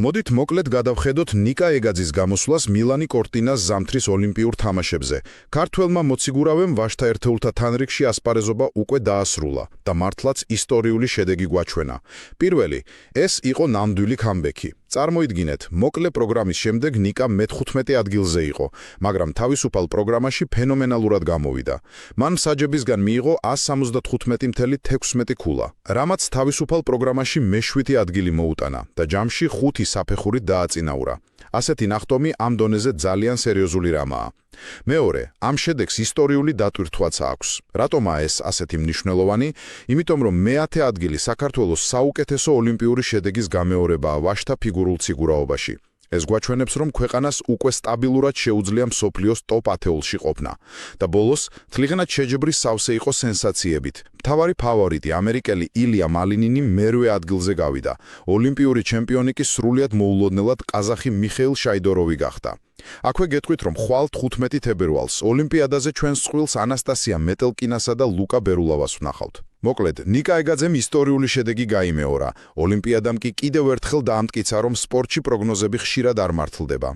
მოდით მოკლედ გადავხედოთ ნიკა ეგაძის გამოსვლას მილანი კორტინას ზამთრის ოლიმპიურ თამაშებზე. ქართველმა მოციგურავემ ვაჟთა ერთეულთა თანრიგში ასპარეზობა უკვე დაასრულა და მართლაც ისტორიული შედეგი გვაჩვენა. პირველი, ეს იყო ნამდვილი კამბექი. წარმოიდგინეთ, მოკლე პროგრამის შემდეგ ნიკა მე-15 ადგილზე იყო, მაგრამ თავისუფალ პროგრამაში ფენომენალურად გამოვიდა. მან მსაჯებისგან მიიღო 175.16 ქულა, რამაც თავისუფალ პროგრამაში მე-7 ადგილი მოუტანა და ჯამში 5 საფეხურით დააწინაურა. ასეთი ნახტომი ამ დონეზე ძალიან სერიოზული რამაა. მეორე, ამ შედეგს ისტორიული დატვირთვაც აქვს. რატომაა ეს ასეთი მნიშვნელოვანი? იმიტომ რომ მე-10 ადგილი საქართველოს საუკეთესო ოლიმპიური შედეგის გამეორებაა ვაჟთა ფიგურულ ციგურაობაში. ეს გვაჩვენებს, რომ ქვეყანას უკვე სტაბილურად შეუძლია მსოფლიოს ტოპ 10-ში ყოფნა. და ბოლოს, თლიღნად შეჯიბრის სავსე იყო სენსაციებით. მთავარი ფავორიტი, ამერიკელი ილია მალინინი მერვე ადგილზე გავიდა. ოლიმპიური ჩემპიონი კი სრულიად მოულოდნელად ყაზახი მიხეილ შაიდოროვი გახდა. აქვე გეტყვით, რომ ხვალ 15 თებერვალს ოლიმპიადაზე ჩვენს წყვილს ანასტასია მეტელკინასა და ლუკა ბერულავას ვნახავთ. მოკლედ, ნიკა ეგაძემ ისტორიული შედეგი გაიმეორა. ოლიმპიადამ კი კიდევ ერთხელ დაამტკიცა, რომ სპორტში პროგნოზები ხშირად არ მართლდება.